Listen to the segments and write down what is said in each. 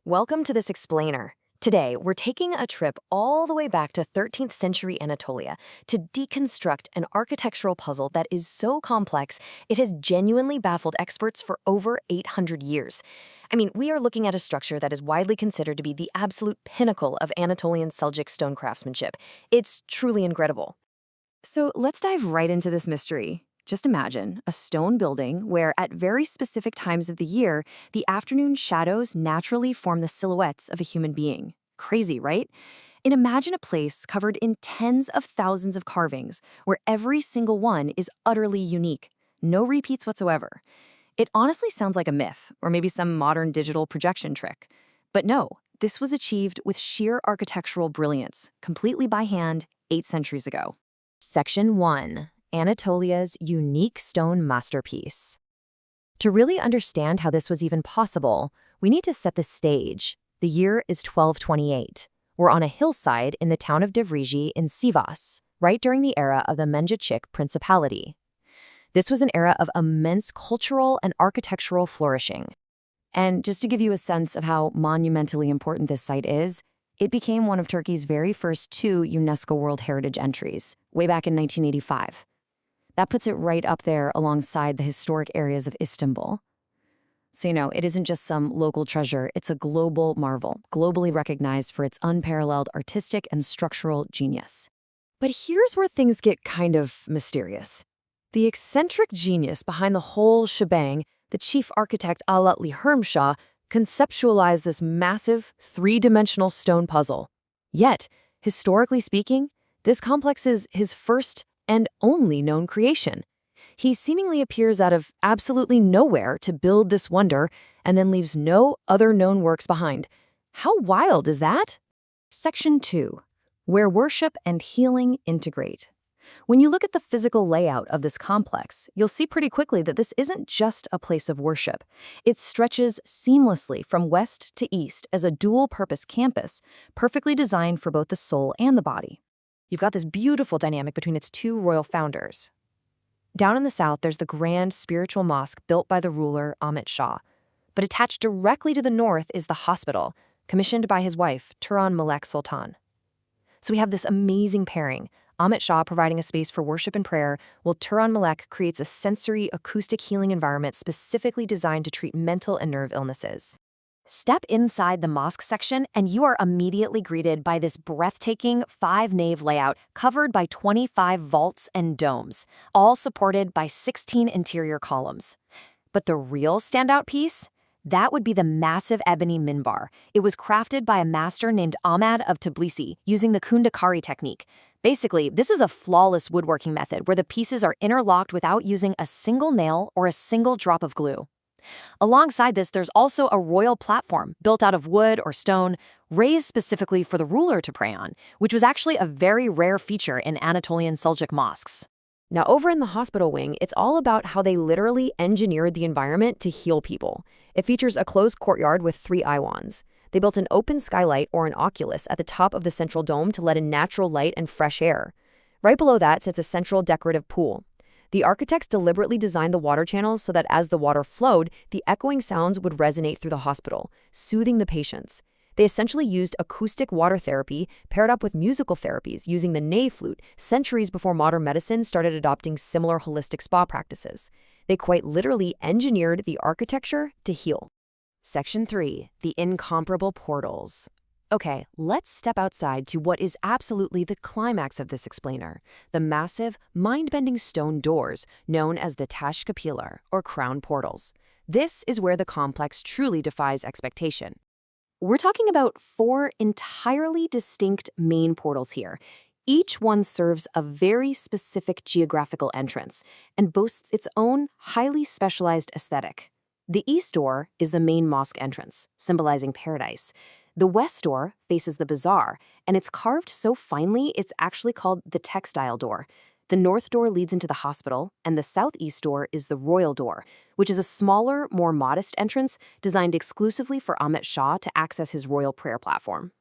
Welcome to this explainer. Today, we're taking a trip all the way back to 13th century Anatolia to deconstruct an architectural puzzle that is so complex it has genuinely baffled experts for over 800 years. We are looking at a structure that is widely considered to be the absolute pinnacle of Anatolian Seljuk stone craftsmanship. It's truly incredible. So let's dive right into this mystery. Just imagine a stone building where, at very specific times of the year, the afternoon shadows naturally form the silhouettes of a human being. Crazy, right? And imagine a place covered in tens of thousands of carvings, where every single one is utterly unique. No repeats whatsoever. It honestly sounds like a myth, or maybe some modern digital projection trick. But no, this was achieved with sheer architectural brilliance, completely by hand, 8 centuries ago. Section 1. Anatolia's unique stone masterpiece. To really understand how this was even possible, we need to set the stage. The year is 1228. We're on a hillside in the town of Divriği in Sivas, right during the era of the Mengichik Principality. This was an era of immense cultural and architectural flourishing. And just to give you a sense of how monumentally important this site is, it became one of Turkey's very first 2 UNESCO World Heritage entries, way back in 1985. That puts it right up there alongside the historic areas of Istanbul. So, it isn't just some local treasure, it's a global marvel, globally recognized for its unparalleled artistic and structural genius. But here's where things get kind of mysterious. The eccentric genius behind the whole shebang, the chief architect Alaaddin Hermshah, conceptualized this massive, 3-dimensional stone puzzle. Yet, historically speaking, this complex is his first and only known creation. He seemingly appears out of absolutely nowhere to build this wonder and then leaves no other known works behind. How wild is that? Section 2. Where worship and healing integrate. When you look at the physical layout of this complex, you'll see pretty quickly that this isn't just a place of worship. It stretches seamlessly from west to east as a dual-purpose campus, perfectly designed for both the soul and the body. You've got this beautiful dynamic between its 2 royal founders. Down in the south, there's the grand spiritual mosque built by the ruler Ahmet Shah. But attached directly to the north is the hospital, commissioned by his wife, Turan Malek Sultan. So we have this amazing pairing, Ahmet Shah providing a space for worship and prayer, while Turan Malek creates a sensory, acoustic healing environment specifically designed to treat mental and nerve illnesses. Step inside the mosque section and you are immediately greeted by this breathtaking 5-nave layout covered by 25 vaults and domes, all supported by 16 interior columns. But the real standout piece? That would be the massive ebony minbar. It was crafted by a master named Ahmad of Tbilisi using the kundakari technique. Basically, this is a flawless woodworking method where the pieces are interlocked without using a single nail or a single drop of glue. Alongside this, there's also a royal platform built out of wood or stone, raised specifically for the ruler to pray on, which was actually a very rare feature in Anatolian Seljuk mosques. Now, over in the hospital wing, it's all about how they literally engineered the environment to heal people. It features a closed courtyard with 3 iwans. They built an open skylight or an oculus at the top of the central dome to let in natural light and fresh air. Right below that sits a central decorative pool. The architects deliberately designed the water channels so that as the water flowed, the echoing sounds would resonate through the hospital, soothing the patients. They essentially used acoustic water therapy paired up with musical therapies using the ney flute centuries before modern medicine started adopting similar holistic spa practices. They quite literally engineered the architecture to heal. Section 3. The incomparable portals. Okay, let's step outside to what is absolutely the climax of this explainer, the massive, mind-bending stone doors known as the Taş Kapılar, or crown portals. This is where the complex truly defies expectation. We're talking about 4 entirely distinct main portals here. Each one serves a very specific geographical entrance and boasts its own highly specialized aesthetic. The east door is the main mosque entrance, symbolizing paradise. The west door faces the bazaar, and it's carved so finely it's actually called the textile door. The north door leads into the hospital, and the southeast door is the royal door, which is a smaller, more modest entrance designed exclusively for Ahmet Shah to access his royal prayer platform.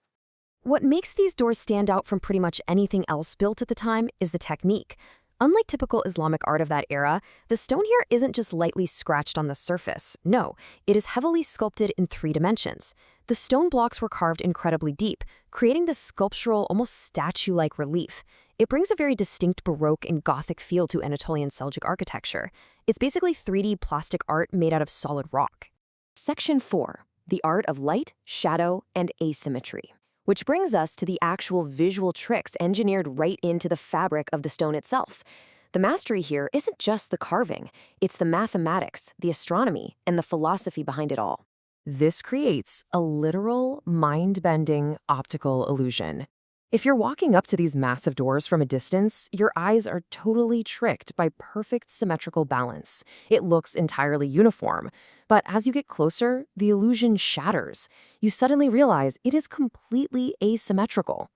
What makes these doors stand out from pretty much anything else built at the time is the technique. Unlike typical Islamic art of that era, the stone here isn't just lightly scratched on the surface. No, it is heavily sculpted in 3 dimensions. The stone blocks were carved incredibly deep, creating this sculptural, almost statue-like relief. It brings a very distinct Baroque and Gothic feel to Anatolian Seljuk architecture. It's basically 3D plastic art made out of solid rock. Section 4. The art of light, shadow, and asymmetry. Which brings us to the actual visual tricks engineered right into the fabric of the stone itself. The mastery here isn't just the carving, it's the mathematics, the astronomy, and the philosophy behind it all. This creates a literal, mind-bending optical illusion. If you're walking up to these massive doors from a distance, your eyes are totally tricked by perfect symmetrical balance. It looks entirely uniform. But as you get closer, the illusion shatters. You suddenly realize it is completely asymmetrical.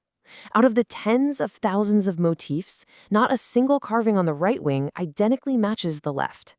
Out of the tens of thousands of motifs, not a single carving on the right wing identically matches the left.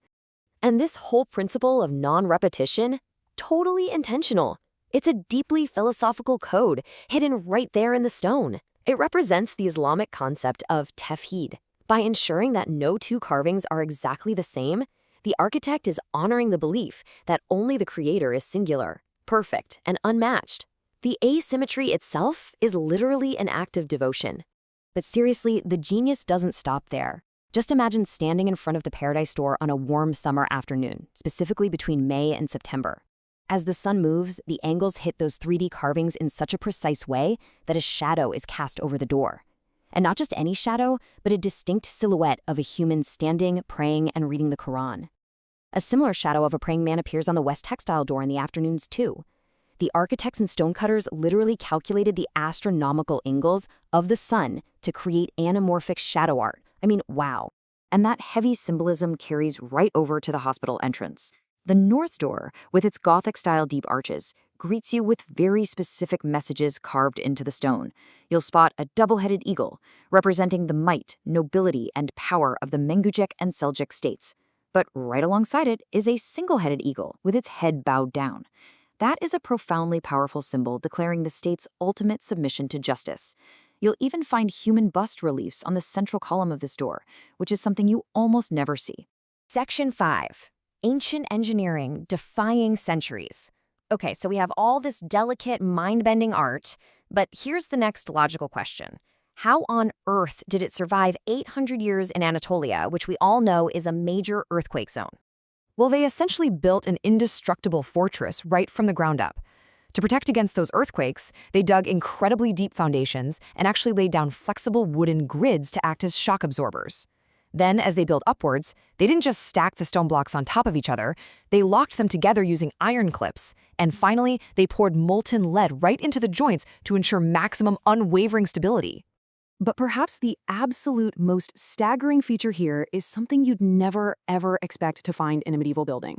And this whole principle of non-repetition, totally intentional. It's a deeply philosophical code hidden right there in the stone. It represents the Islamic concept of tawhid. By ensuring that no two carvings are exactly the same, the architect is honoring the belief that only the creator is singular, perfect, and unmatched. The asymmetry itself is literally an act of devotion. But seriously, the genius doesn't stop there. Just imagine standing in front of the Paradise Door on a warm summer afternoon, specifically between May and September. As the sun moves, the angles hit those 3D carvings in such a precise way that a shadow is cast over the door. And not just any shadow, but a distinct silhouette of a human standing, praying, and reading the Quran. A similar shadow of a praying man appears on the west textile door in the afternoons too. The architects and stonecutters literally calculated the astronomical angles of the sun to create anamorphic shadow art. I mean, wow. And that heavy symbolism carries right over to the hospital entrance. The north door, with its Gothic-style deep arches, greets you with very specific messages carved into the stone. You'll spot a double-headed eagle, representing the might, nobility, and power of the Mengücek and Seljuk states. But right alongside it is a single-headed eagle with its head bowed down. That is a profoundly powerful symbol declaring the state's ultimate submission to justice. You'll even find human bust reliefs on the central column of this door, which is something you almost never see. Section 5. Ancient engineering defying centuries. Okay, so we have all this delicate, mind-bending art, but here's the next logical question. How on earth did it survive 800 years in Anatolia, which we all know is a major earthquake zone? Well, they essentially built an indestructible fortress right from the ground up. To protect against those earthquakes, they dug incredibly deep foundations and actually laid down flexible wooden grids to act as shock absorbers. Then, as they built upwards, they didn't just stack the stone blocks on top of each other, they locked them together using iron clips, and finally, they poured molten lead right into the joints to ensure maximum unwavering stability. But perhaps the absolute most staggering feature here is something you'd never, ever expect to find in a medieval building: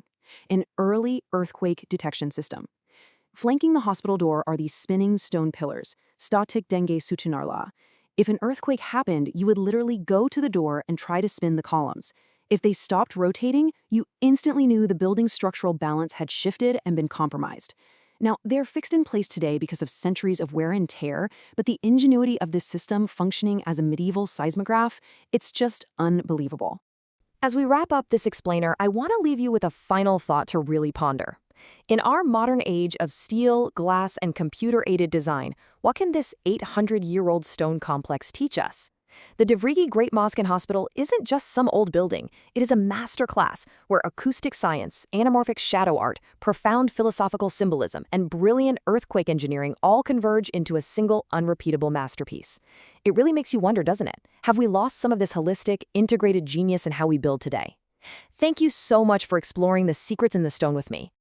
an early earthquake detection system. Flanking the hospital door are these spinning stone pillars, statik denge sütunlarla. If an earthquake happened, you would literally go to the door and try to spin the columns. If they stopped rotating, you instantly knew the building's structural balance had shifted and been compromised. Now, they're fixed in place today because of centuries of wear and tear, but the ingenuity of this system functioning as a medieval seismograph, it's just unbelievable. As we wrap up this explainer, I want to leave you with a final thought to really ponder. In our modern age of steel, glass, and computer-aided design, what can this 800-year-old stone complex teach us? The Divriği Great Mosque and Hospital isn't just some old building. It is a masterclass where acoustic science, anamorphic shadow art, profound philosophical symbolism, and brilliant earthquake engineering all converge into a single, unrepeatable masterpiece. It really makes you wonder, doesn't it? Have we lost some of this holistic, integrated genius in how we build today? Thank you so much for exploring the secrets in the stone with me.